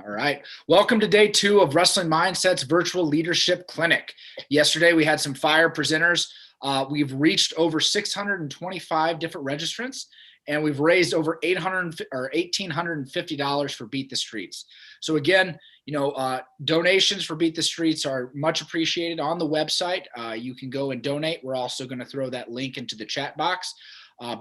All right. Welcome to day 2 of Wrestling Mindset's virtual leadership clinic. Yesterday, we had some fire presenters. We've reached over 625 different registrants, and we've raised over $1,850 for Beat the Streets. So again, donations for Beat the Streets are much appreciated on the website. You can go and donate. We're also going to throw that link into the chat box.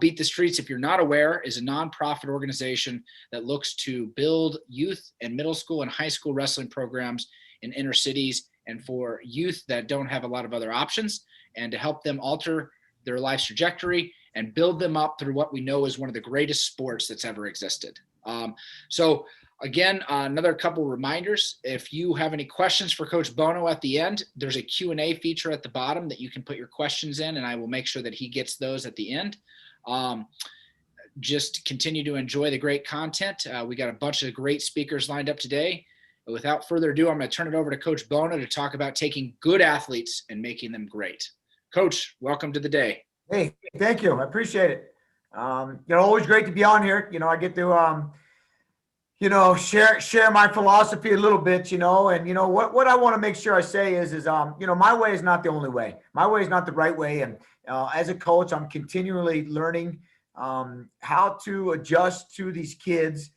Beat the Streets, if you're not aware, is a nonprofit organization that looks to build youth and middle school and high school wrestling programs in inner cities and for youth that don't have a lot of other options, and to help them alter their life's trajectory and build them up through what we know is one of the greatest sports that's ever existed. So again, another couple reminders. If you have any questions for Coach Bono at the end, there's a Q&A feature at the bottom that you can put your questions in, and I will make sure that he gets those at the end. Just continue to enjoy the great content. We got a bunch of great speakers lined up today. But without further ado, I'm going to turn it over to Coach Bono to talk about taking good athletes and making them great. Coach, welcome to the day. Hey, thank you. I appreciate it. Always great to be on here. I get to, share my philosophy a little bit, and what I want to make sure I say is my way is not the only way. My way is not the right way. And as a coach, I'm continually learning how to adjust to these kids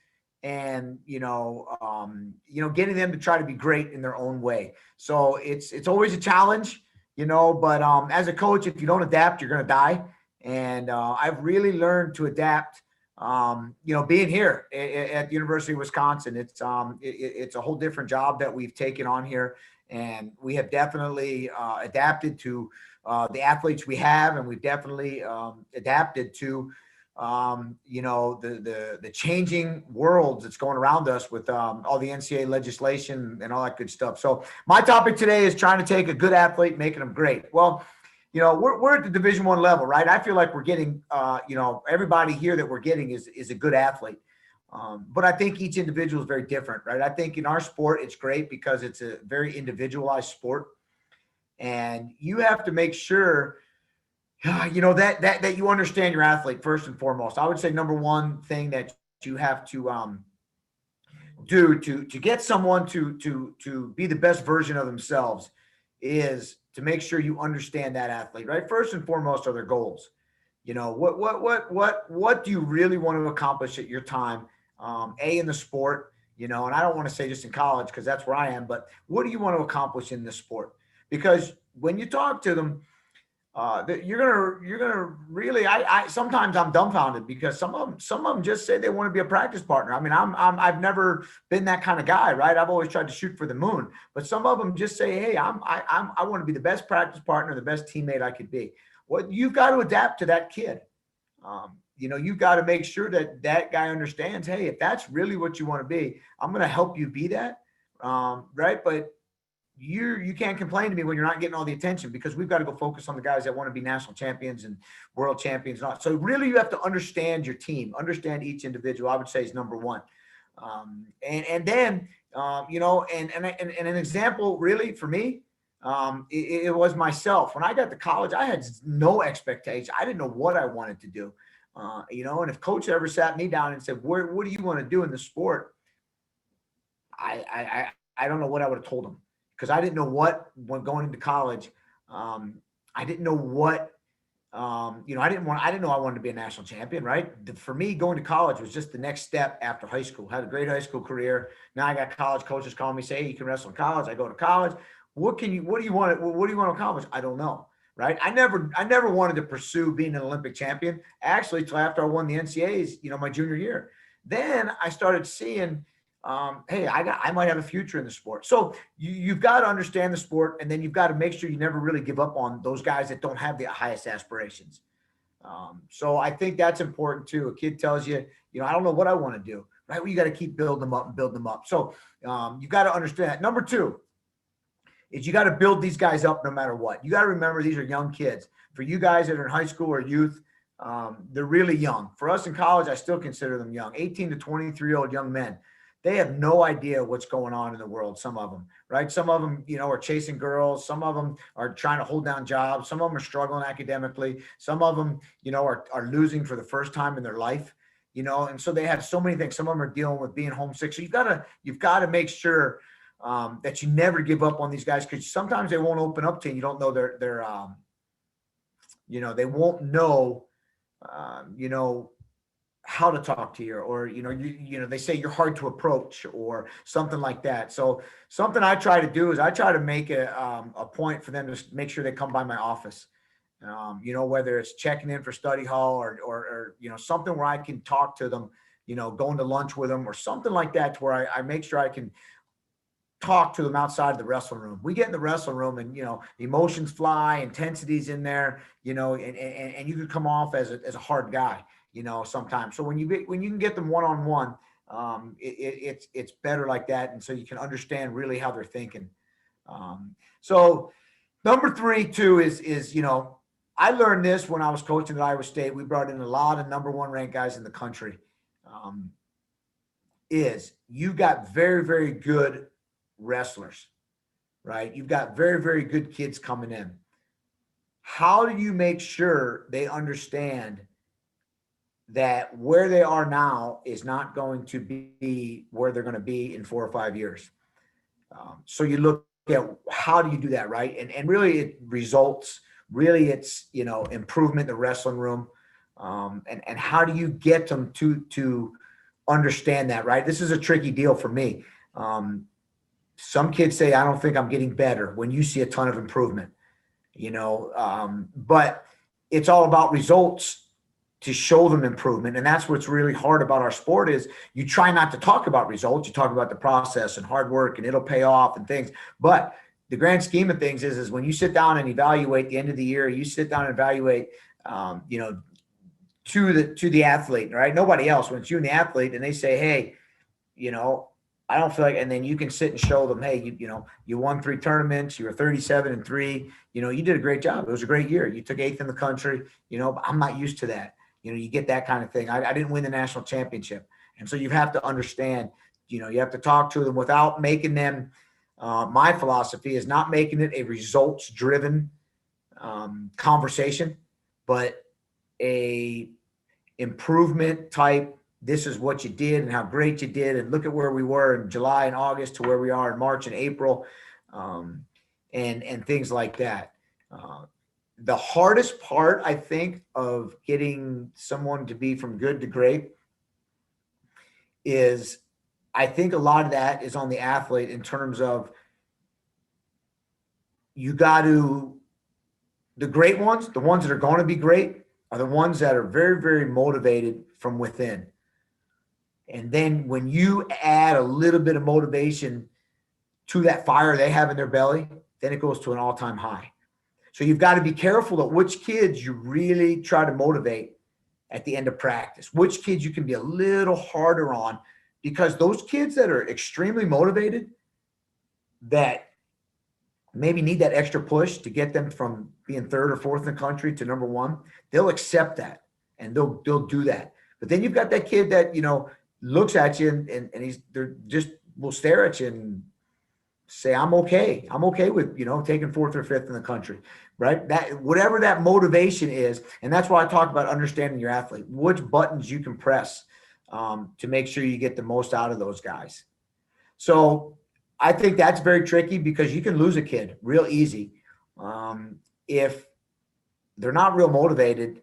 and, getting them to try to be great in their own way. So it's always a challenge, but as a coach, if you don't adapt, you're going to die. And I've really learned to adapt, being here at the University of Wisconsin. It's a whole different job that we've taken on here. And we have definitely adapted to the athletes we have, and we've definitely adapted to the changing worlds that's going around us with all the NCAA legislation and all that good stuff. So my topic today is trying to take a good athlete, making them great. Well, we're at the Division I level, right? I feel like we're getting, everybody here that we're getting is a good athlete. But I think each individual is very different, right? I think in our sport, it's great because it's a very individualized sport. And you have to make sure, that you understand your athlete first and foremost. I would say number one thing that you have to do to get someone to be the best version of themselves is to make sure you understand that athlete, right? First and foremost are their goals. What do you really want to accomplish at your time? In the sport, and I don't want to say just in college because that's where I am, but what do you want to accomplish in this sport? Because when you talk to them, you're gonna really. I sometimes I'm dumbfounded because some of them just say they want to be a practice partner. I mean, I've never been that kind of guy, right? I've always tried to shoot for the moon, but some of them just say, hey, I want to be the best practice partner, the best teammate I could be. Well, you've got to adapt to that kid. You've got to make sure that guy understands, hey, if that's really what you want to be, I'm going to help you be that. Right. But you can't complain to me when you're not getting all the attention, because we've got to go focus on the guys that want to be national champions and world champions. So really you have to understand your team, understand each individual, I would say is number one. And then, and an example really for me, it was myself. When I got to college, I had no expectation. I didn't know what I wanted to do. And if coach ever sat me down and said, what do you want to do in the sport? I don't know what I would have told him, because I didn't know when going into college, I didn't know what, I didn't know I wanted to be a national champion, right? For me, going to college was just the next step after high school. Had a great high school career. Now I got college coaches calling me, say, hey, you can wrestle in college. I go to college. What do you want to accomplish? I don't know. Right. I never wanted to pursue being an Olympic champion, actually, till after I won the NCAAs, my junior year. Then I started seeing, hey, I might have a future in the sport. So you've got to understand the sport, and then you've got to make sure you never really give up on those guys that don't have the highest aspirations. So I think that's important too. A kid tells you, I don't know what I want to do. Right. Well, you got to keep building them up and build them up. So you've got to understand that. Number two is you got to build these guys up no matter what. You got to remember these are young kids. For you guys that are in high school or youth, they're really young. For us in college, I still consider them young. 18 to 23-year-old young men. They have no idea what's going on in the world, some of them, right? Some of them, are chasing girls. Some of them are trying to hold down jobs. Some of them are struggling academically. Some of them, are losing for the first time in their life. and so they have so many things. Some of them are dealing with being homesick. So you've got to make sure that you never give up on these guys, because sometimes they won't open up to you. You don't know they won't know, how to talk to you, or they say you're hard to approach or something like that. So something I try to do is I try to make a point for them to make sure they come by my office. Whether it's checking in for study hall or something where I can talk to them, going to lunch with them or something like that, to where I make sure I can talk to them outside of the wrestling room. We get in the wrestling room and, emotions fly, intensity's in there, and you can come off as a hard guy, sometimes. So when you can get them one-on-one, it's better like that. And so you can understand really how they're thinking. So number 3 too is, I learned this when I was coaching at Iowa State. We brought in a lot of number 1 ranked guys in the country. Is you got very, very good wrestlers, right? You've got very, very good kids coming in. How do you make sure they understand that where they are now is not going to be where they're going to be in 4 or 5 years? So you look at how do you do that, right? And really it results, really it's, improvement in the wrestling room. And how do you get them to understand that, right? This is a tricky deal for me. Some kids say, I don't think I'm getting better, when you see a ton of improvement, but it's all about results to show them improvement. And that's what's really hard about our sport is you try not to talk about results. You talk about the process and hard work and it'll pay off and things. But the grand scheme of things is when you sit down and evaluate the end of the year, you sit down and evaluate, to the athlete, right? Nobody else. When it's you and the athlete and they say, hey, I don't feel like, and then you can sit and show them, hey, you won 3 tournaments, you were 37-3, you did a great job. It was a great year. You took 8th in the country, but I'm not used to that. You get that kind of thing. I didn't win the national championship. And so you have to understand, you have to talk to them without making them, my philosophy is not making it a results driven conversation, but a improvement type. This is what you did and how great you did. And look at where we were in July and August to where we are in March and April, and things like that. The hardest part, I think, of getting someone to be from good to great is, I think a lot of that is on the athlete, in terms of the great ones, the ones that are going to be great, are the ones that are very, very motivated from within. And then when you add a little bit of motivation to that fire they have in their belly, then it goes to an all-time high. So you've got to be careful of which kids you really try to motivate at the end of practice, which kids you can be a little harder on, because those kids that are extremely motivated, that maybe need that extra push to get them from being 3rd or 4th in the country to number 1, they'll accept that and they'll do that. But then you've got that kid that, looks at you and they're just will stare at you and say, I'm okay with, taking 4th or 5th in the country, right? That whatever that motivation is. And that's why I talk about understanding your athlete, which buttons you can press to make sure you get the most out of those guys. So I think that's very tricky, because you can lose a kid real easy if they're not real motivated.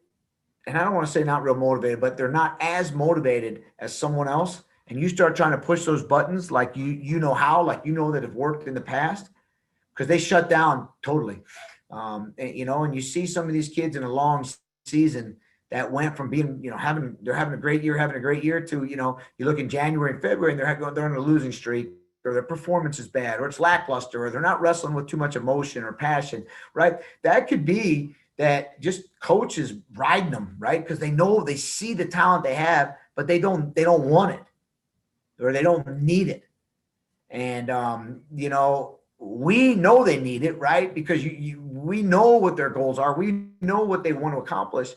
And I don't want to say not real motivated, but they're not as motivated as someone else. And you start trying to push those buttons like that have worked in the past, because they shut down totally. And you see some of these kids in a long season that went from being, they're having a great year to, you look in January and February and they're on a losing streak, or their performance is bad, or it's lackluster, or they're not wrestling with too much emotion or passion, right? That could be that just coaches riding them, right? Because they see the talent they have, but they don't want it, or they don't need it. And, we know they need it, right? Because we know what their goals are. We know what they want to accomplish,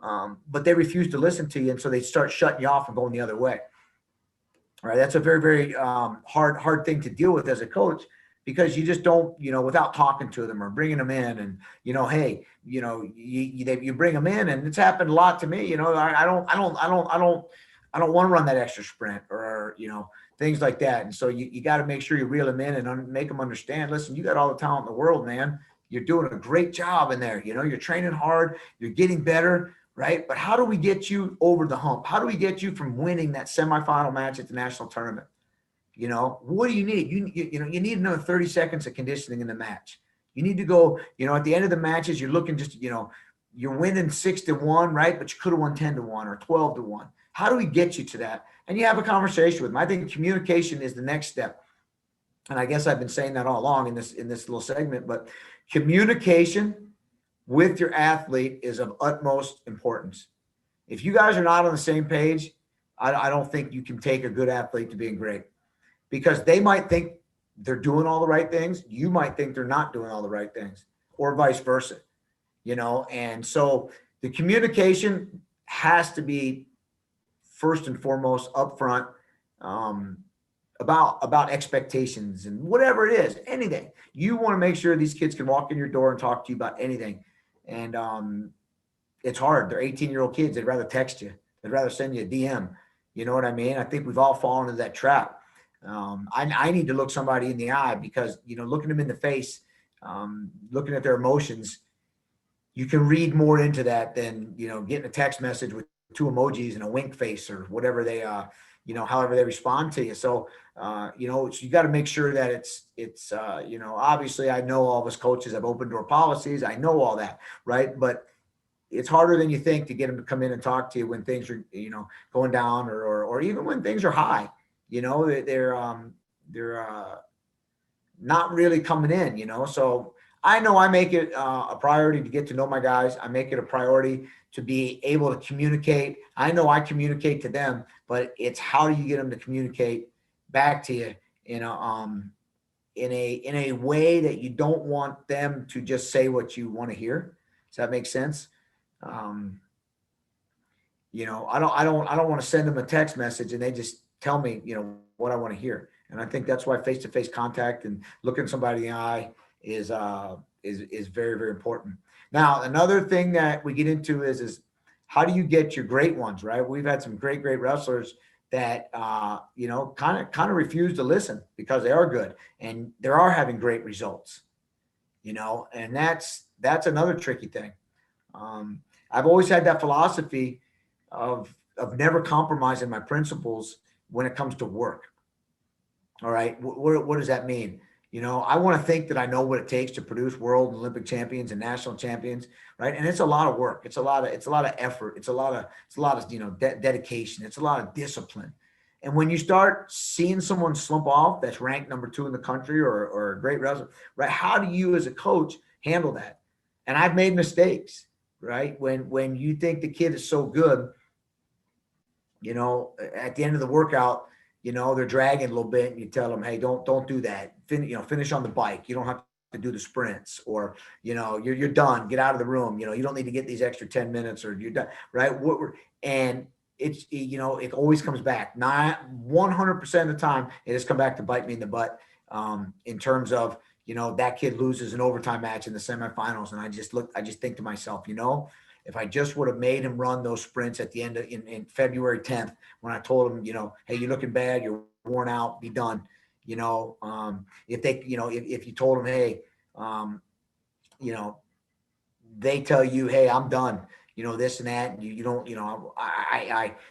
but they refuse to listen to you. And so they start shutting you off and going the other way. All right. That's a very, very hard thing to deal with as a coach, because you just don't, without talking to them or bringing them in and, hey, you bring them in, and it's happened a lot to me. I don't I don't want to run that extra sprint or, things like that. And so you got to make sure you reel them in and make them understand, listen, you got all the talent in the world, man. You're doing a great job in there. You're training hard, you're getting better, right? But how do we get you over the hump? How do we get you from winning that semifinal match at the national tournament? What do you need? You need another 30 seconds of conditioning in the match. You need to go, at the end of the matches, you're looking just, you're winning 6-1, right? But you could have won 10-1 or 12-1. How do we get you to that? And you have a conversation with them. I think communication is the next step. And I guess I've been saying that all along in this little segment, but communication with your athlete is of utmost importance. If you guys are not on the same page, I don't think you can take a good athlete to being great, because they might think they're doing all the right things. You might think they're not doing all the right things, or vice versa, and so the communication has to be first and foremost upfront, about expectations and whatever it is, anything. You want to make sure these kids can walk in your door and talk to you about anything. And it's hard. They're 18-year-old kids. They'd rather text you. They'd rather send you a DM. You know what I mean? I think we've all fallen into that trap. I need to look somebody in the eye, because, looking them in the face, looking at their emotions, you can read more into that than, getting a text message with 2 emojis and a wink face or whatever they, however they respond to you. So, so you got to make sure that it's obviously I know all of us coaches have open door policies. I know all that, right? But it's harder than you think to get them to come in and talk to you when things are, going down, or even when things are high. They're not really coming in. So I know I make it a priority to get to know my guys. I make it a priority to be able to communicate. I know I communicate to them, but it's how do you get them to communicate back to you in a way that you don't want them to just say what you want to hear. Does that make sense? I don't want to send them a text message and they just tell me, what I want to hear. And I think that's why face-to-face contact and looking somebody in the eye is very, very important. Now, another thing that we get into is how do you get your great ones, right? We've had some great wrestlers that, kind of refuse to listen because they are good and they are having great results, and that's another tricky thing. I've always had that philosophy of never compromising my principles when it comes to work. All right. What does that mean? I want to think that I know what it takes to produce world and Olympic champions and national champions, right? And it's a lot of work. It's a lot of effort. It's a lot of dedication. It's a lot of discipline. And when you start seeing someone slump off that's ranked number 2 in the country or a great wrestler, right? How do you as a coach handle that? And I've made mistakes, right? When you think the kid is so good, at the end of the workout, they're dragging a little bit and you tell them, hey, don't do that. Finish on the bike. You don't have to do the sprints, or, you're done. Get out of the room. You don't need to get these extra 10 minutes or you're done. Right. And it's, it always comes back. Not 100% of the time. It has come back to bite me in the butt, in terms of, that kid loses an overtime match in the semifinals. And I just think to myself, if I just would have made him run those sprints at the end of in February 10th, when I told him, hey, you're looking bad, you're worn out, be done. If they, if you told him, hey, they tell you, hey, I'm done, this and that, and you don't,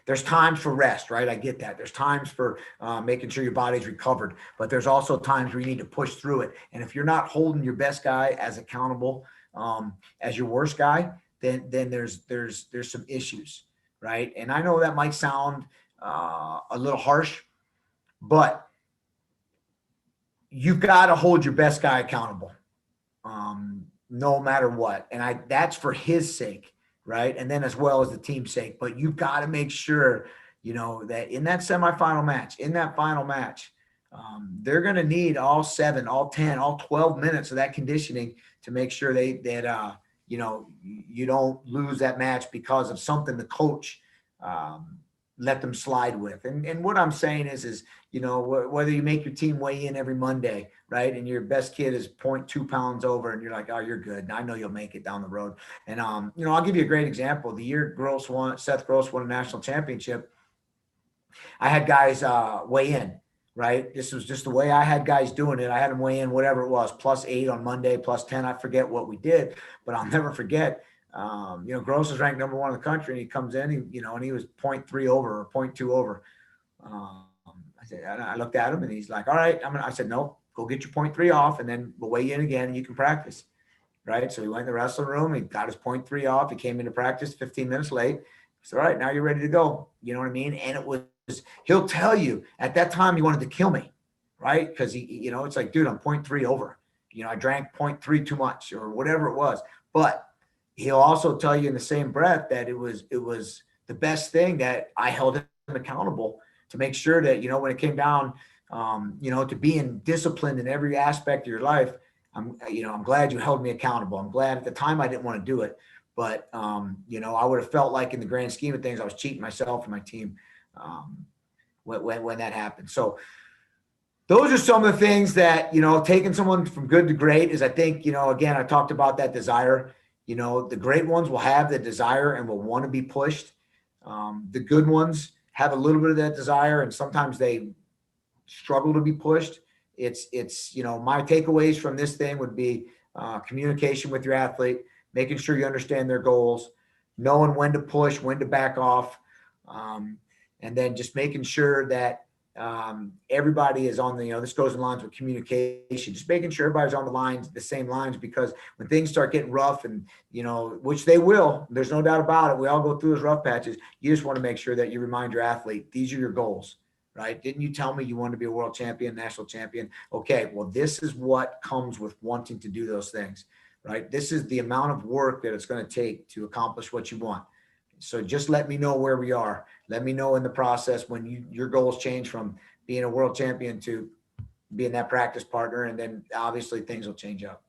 there's times for rest, right? I get that. There's times for making sure your body's recovered, but there's also times where you need to push through it. And if you're not holding your best guy as accountable as your worst guy, then there's some issues, right? And I know that might sound a little harsh, but you've got to hold your best guy accountable, no matter what. And that's for his sake, right? And then as well as the team's sake. But you've got to make sure, that in that semifinal match, in that final match, they're going to need all 7, all 10, all 12 minutes of that conditioning to make sure that you don't lose that match because of something the coach let them slide with. And what I'm saying is whether you make your team weigh in every Monday, right, and your best kid is 0.2 pounds over, and you're like, oh, you're good, I know you'll make it down the road. And I'll give you a great example. The year Seth Gross won a national championship, I had guys weigh in, right? This was just the way I had guys doing it. I had them weigh in, whatever it was, +8 on Monday, +10. I forget what we did, but I'll never forget. Gross is ranked #1 in the country, and he comes in, and he was 0.3 over or 0.2 over. I looked at him, and he's like, "All right, I said, no, go get your 0.3 off, and then we'll weigh you in again, and you can practice." Right? So he went in the wrestling room. He got his 0.3 off. He came into practice 15 minutes late. So, all right, now you're ready to go. You know what I mean? And it was, he'll tell you at that time he wanted to kill me, right? Because it's like, dude, I'm 0.3 over. I drank 0.3 too much or whatever it was. But he'll also tell you in the same breath that it was the best thing, that I held him accountable to make sure that, when it came down, to being disciplined in every aspect of your life, I'm glad you held me accountable. I'm glad at the time I didn't want to do it, but I would have felt like in the grand scheme of things, I was cheating myself and my team when that happened. So those are some of the things that, taking someone from good to great is, I think, again, I talked about that desire. The great ones will have the desire and will want to be pushed. The good ones have a little bit of that desire, and sometimes they struggle to be pushed. It's my takeaways from this thing would be communication with your athlete, making sure you understand their goals, knowing when to push, when to back off, and then just making sure that everybody is on this goes in lines with communication, just making sure everybody's on the same lines, because when things start getting rough, and which they will, there's no doubt about it, we all go through those rough patches. You just want to make sure that you remind your athlete, these are your goals. Right? Didn't you tell me you wanted to be a world champion, national champion? Okay, well, this is what comes with wanting to do those things, right? This is the amount of work that it's going to take to accomplish what you want. So just let me know where we are. Let me know in the process when your goals change from being a world champion to being that practice partner, and then obviously things will change up.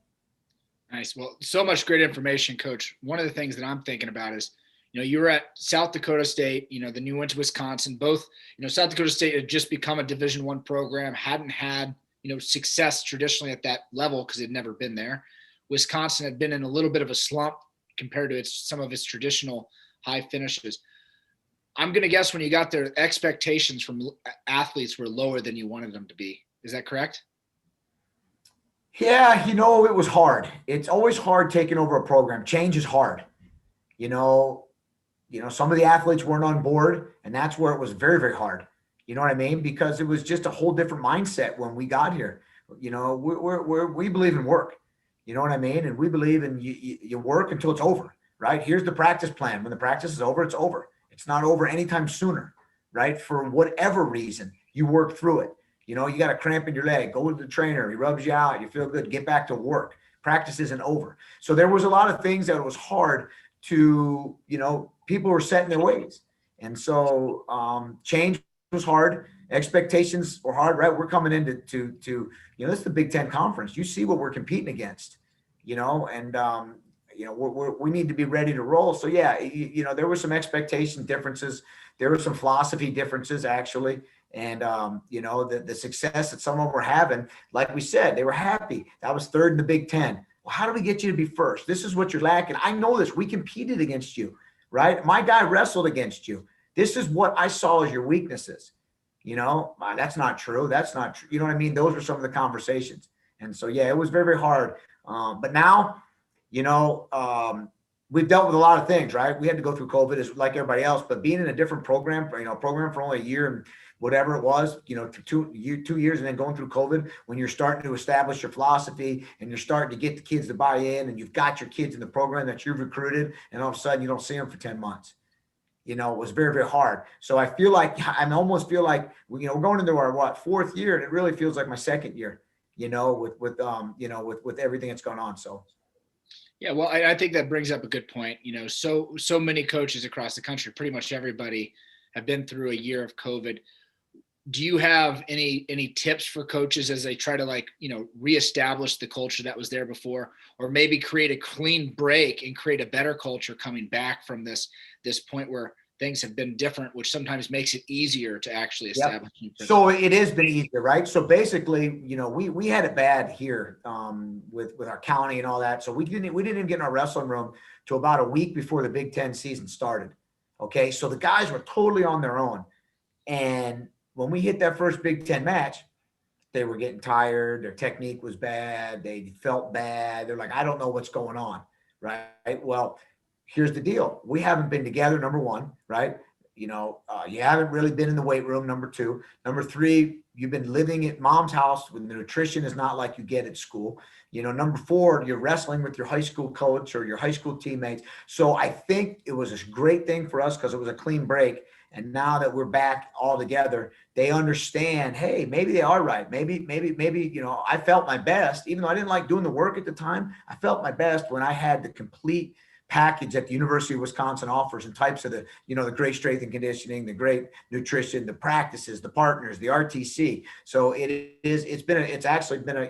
Nice. Well, so much great information, Coach. One of the things that I'm thinking about is, you were at South Dakota State, then you went to Wisconsin. Both, South Dakota State had just become a Division I program, hadn't had, success traditionally at that level because it had never been there. Wisconsin had been in a little bit of a slump compared to some of its traditional high finishes. I'm going to guess when you got there, expectations from athletes were lower than you wanted them to be. Is that correct? Yeah, it was hard. It's always hard taking over a program. Change is hard. Some of the athletes weren't on board, and that's where it was very, very hard. You know what I mean? Because it was just a whole different mindset when we got here. We believe in work. You know what I mean? And we believe in you work until it's over, right? Here's the practice plan. When the practice is over, it's over. It's not over anytime sooner, right? For whatever reason, you work through it. You got a cramp in your leg, go to the trainer, he rubs you out, you feel good, get back to work. Practice isn't over. So there was a lot of things that was hard to, people were set in their ways. And so change was hard. Expectations were hard, right? We're coming into this is the Big Ten conference. You see what we're competing against, and we need to be ready to roll. So yeah, there were some expectation differences. There were some philosophy differences actually. And, the success that some of them were having, like we said, they were happy. That was third in the Big Ten. Well, how do we get you to be first? This is what you're lacking. I know this. We competed against you, right? My guy wrestled against you. This is what I saw as your weaknesses. That's not true. That's not true. You know what I mean? Those were some of the conversations. And so, yeah, it was very, very hard. But now, we've dealt with a lot of things, right? We had to go through COVID as like everybody else, but being in a different program, program for only a year and whatever it was, for 2 years, and then going through COVID, when you're starting to establish your philosophy and you're starting to get the kids to buy in, and you've got your kids in the program that you've recruited, and all of a sudden you don't see them for 10 months. It was very, very hard. So I almost feel like, we're going into our fourth year, and it really feels like my second year, with everything that's going on. So. Yeah, well, I think that brings up a good point. So many coaches across the country, pretty much everybody, have been through a year of COVID. Do you have any tips for coaches as they try to reestablish the culture that was there before, or maybe create a clean break and create a better culture coming back from this point where things have been different, which sometimes makes it easier to actually establish. Yep. So it has been easier, right? So basically, we had it bad here with our county and all that. So we didn't even get in our wrestling room till about a week before the Big Ten season started. Okay, so the guys were totally on their own. And when we hit that first Big Ten match, they were getting tired. Their technique was bad. They felt bad. They're like, I don't know what's going on. Right. Well, here's the deal. We haven't been together, number one, right? You haven't really been in the weight room, number two. Number three, you've been living at mom's house when the nutrition is not like you get at school. Number four, you're wrestling with your high school coach or your high school teammates. So I think it was a great thing for us because it was a clean break. And now that we're back all together, they understand, hey, maybe they are right. Maybe, I felt my best, even though I didn't like doing the work at the time. I felt my best when I had the complete package that the University of Wisconsin offers in types of the great strength and conditioning, the great nutrition, the practices, the partners, the RTC. So it's actually been a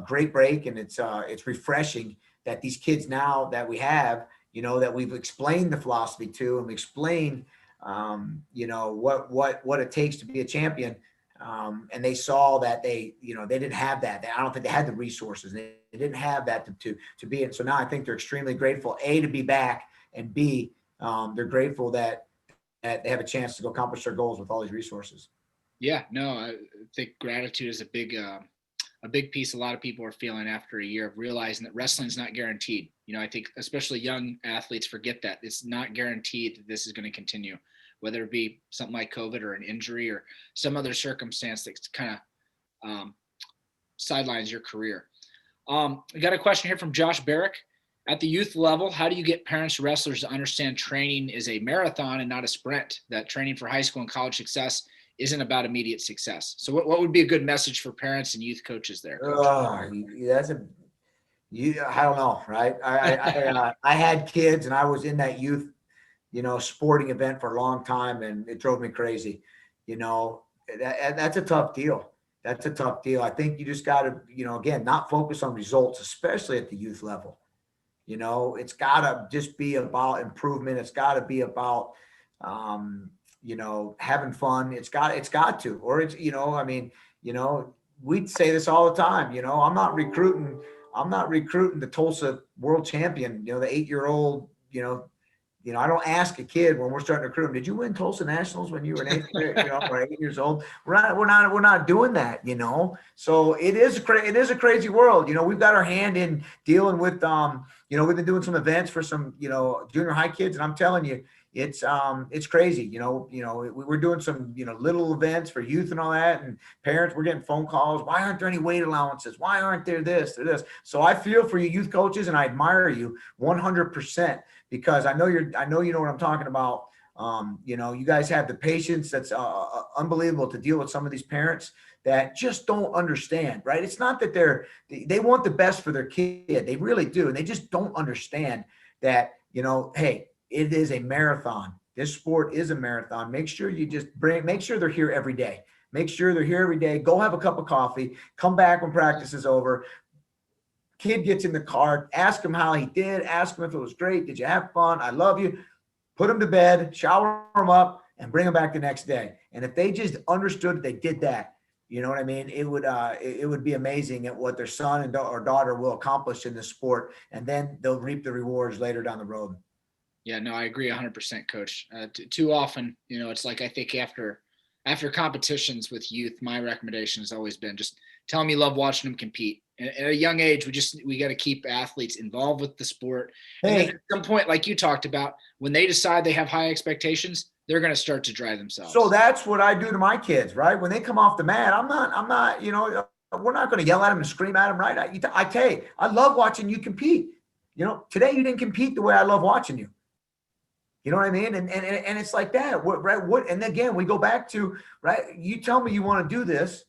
great break, and it's refreshing that these kids now that we have, that we've explained the philosophy to, and we explained, what it takes to be a champion. And they saw that they didn't have that. I don't think they had the resources. They didn't have that to be it. So now I think they're extremely grateful, A, to be back, and B, they're grateful that they have a chance to go accomplish their goals with all these resources. Yeah, no, I think gratitude is a big piece a lot of people are feeling after a year of realizing that wrestling is not guaranteed. I think especially young athletes forget that it's not guaranteed that this is going to continue, whether it be something like COVID or an injury or some other circumstance that kind of sidelines your career. We got a question here from Josh Barrick. At the youth level, how do you get parents to wrestlers to understand training is a marathon and not a sprint, that training for high school and college success isn't about immediate success? So what would be a good message for parents and youth coaches there, Coach? I don't know, right? I had kids and I was in that youth, sporting event for a long time, and it drove me crazy. That's a tough deal. That's a tough deal. I think you just got to, again, not focus on results, especially at the youth level. It's got to just be about improvement. It's got to be about, having fun. It's got to, or we'd say this all the time. I'm not recruiting the Tulsa world champion, the 8-year-old, I don't ask a kid when we're starting to recruit them, did you win Tulsa Nationals when you were an 8th or 8 years old? We're not doing that, So it is a crazy world. We've got our hand in dealing with, we've been doing some events for some, junior high kids, and I'm telling you, it's crazy. We're doing some, little events for youth and all that, and parents, we're getting phone calls. Why aren't there any weight allowances? Why aren't there this or this? So I feel for you youth coaches, and I admire you 100%, because I know you know what I'm talking about. You guys have the patience that's unbelievable to deal with some of these parents that just don't understand, right? It's not that they want the best for their kid. They really do. And they just don't understand that, hey, it is a marathon. This sport is a marathon. Make sure make sure they're here every day. Make sure they're here every day. Go have a cup of coffee. Come back when practice is over. Kid gets in the car. Ask him how he did. Ask him if it was great. Did you have fun? I love you. Put him to bed, shower him up, and bring him back the next day. And if they just understood they did that, you know what I mean? It would be amazing at what their son or daughter will accomplish in this sport. And then they'll reap the rewards later down the road. Yeah, no, I agree 100%, Coach. Too often, it's like I think after competitions with youth, my recommendation has always been just tell them you love watching them compete. And at a young age, we got to keep athletes involved with the sport. And then at some point, like you talked about, when they decide they have high expectations, they're going to start to drive themselves. So that's what I do to my kids, right? When they come off the mat, I'm not, we're not going to yell at them and scream at them, right? I tell you, I love watching you compete. Today you didn't compete the way I love watching you. You know what I mean? And it's like that, right? And again, we go back to, right? You tell me you want to do this,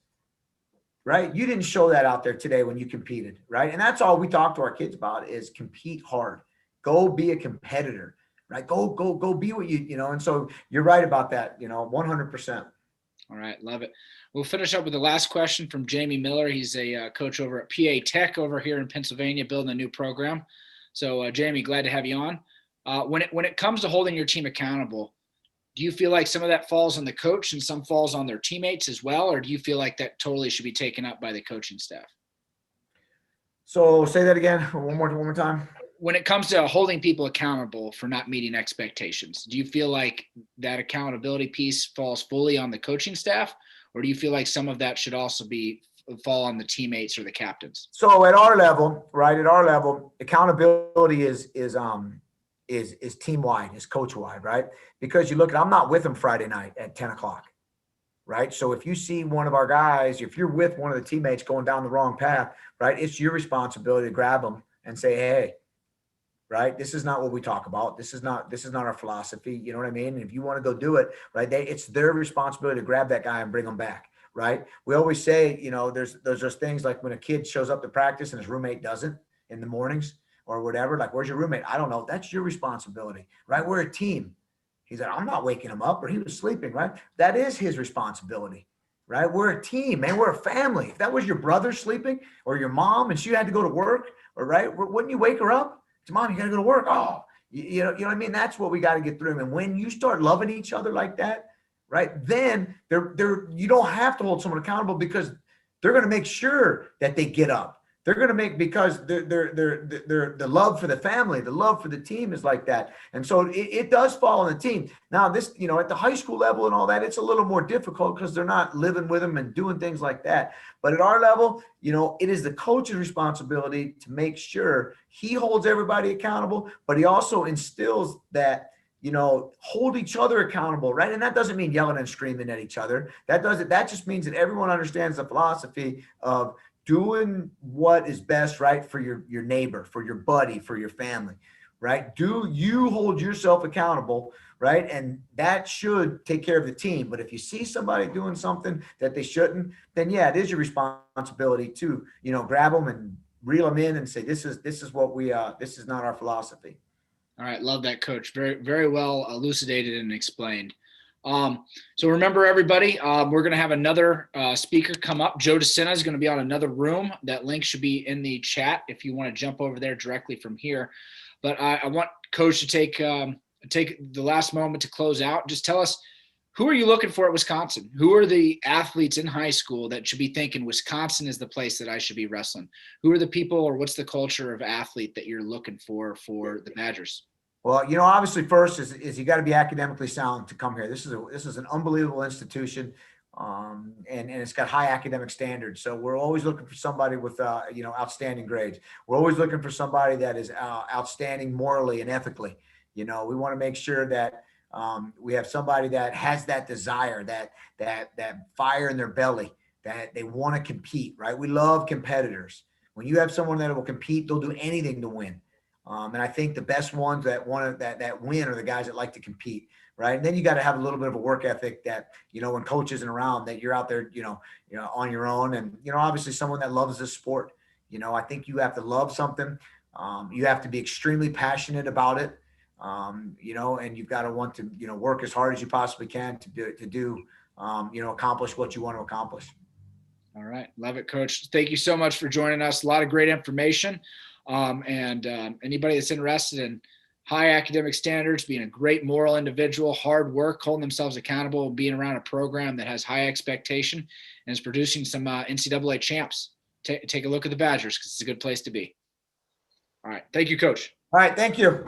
right? You didn't show that out there today when you competed, right? And that's all we talk to our kids about is compete hard. Go be a competitor, right? Go be what and so you're right about that, 100%. All right. Love it. We'll finish up with the last question from Jamie Miller. He's a coach over at PA Tech over here in Pennsylvania, building a new program. So Jamie, glad to have you on. When it comes to holding your team accountable, do you feel like some of that falls on the coach and some falls on their teammates as well? Or do you feel like that totally should be taken up by the coaching staff? So say that again one more time. when it comes to holding people accountable for not meeting expectations, do you feel like that accountability piece falls fully on the coaching staff, or do you feel like some of that should also fall on the teammates or the captains? So at our level, right, accountability is team wide, is coach wide, right? Because you look at, I'm not with them Friday night at 10 o'clock, right? So if you see one of our guys, if you're with one of the teammates going down the wrong path, right, it's your responsibility to grab them and say, hey, right, this is not what we talk about. This is not our philosophy. You know what I mean? And if you want to go do it, right, it's their responsibility to grab that guy and bring them back. Right. We always say, there's just things like when a kid shows up to practice and his roommate doesn't in the mornings or whatever, like, where's your roommate? I don't know. That's your responsibility, right? We're a team. He's like, I'm not waking him up, or he was sleeping, right? That is his responsibility, right? We're a team, man. We're a family. If that was your brother sleeping or your mom and she had to go to work, or right, wouldn't you wake her up? Mom, you got to go to work. Oh, you know what I mean? That's what we got to get through. And when you start loving each other like that, right, then you don't have to hold someone accountable, because they're going to make sure that they get up. They're going to make, because they're the love for the family, the love for the team is like that. And so it does fall on the team. Now this, at the high school level and all that, it's a little more difficult because they're not living with them and doing things like that. But at our level, it is the coach's responsibility to make sure he holds everybody accountable, but he also instills that, hold each other accountable, right? And that doesn't mean yelling and screaming at each other. That just means that everyone understands the philosophy of doing what is best, right, for your neighbor, for your buddy, for your family, right? Do you hold yourself accountable, right? And that should take care of the team. But if you see somebody doing something that they shouldn't, then yeah, it is your responsibility to, grab them and reel them in and say, this is what this is not our philosophy. All right. Love that, Coach. Very, very well elucidated and explained. So remember, everybody, we're going to have another speaker come up. Joe DeSena is going to be on another room. That link should be in the chat if you want to jump over there directly from here. But I want Coach to take the last moment to close out. Just tell us, who are you looking for at Wisconsin? Who are the athletes in high school that should be thinking Wisconsin is the place that I should be wrestling? Who are the people, or what's the culture of athlete that you're looking for the Badgers? Well, obviously first is you got to be academically sound to come here. This is an unbelievable institution, and it's got high academic standards. So we're always looking for somebody with outstanding grades. We're always looking for somebody that is outstanding morally and ethically. We want to make sure that we have somebody that has that desire, that fire in their belly, that they want to compete. Right? We love competitors. When you have someone that will compete, they'll do anything to win. And I think the best ones that want that win are the guys that like to compete, right? And then you got to have a little bit of a work ethic that, when coach isn't around, that you're out there, on your own. And, obviously someone that loves this sport. I think you have to love something. You have to be extremely passionate about it, and you've got to want to, work as hard as you possibly can to accomplish what you want to accomplish. All right. Love it, Coach. Thank you so much for joining us. A lot of great information. And anybody that's interested in high academic standards, being a great moral individual, hard work, holding themselves accountable, being around a program that has high expectation and is producing some NCAA champs, take a look at the Badgers, because it's a good place to be. All right. Thank you, Coach. All right. Thank you.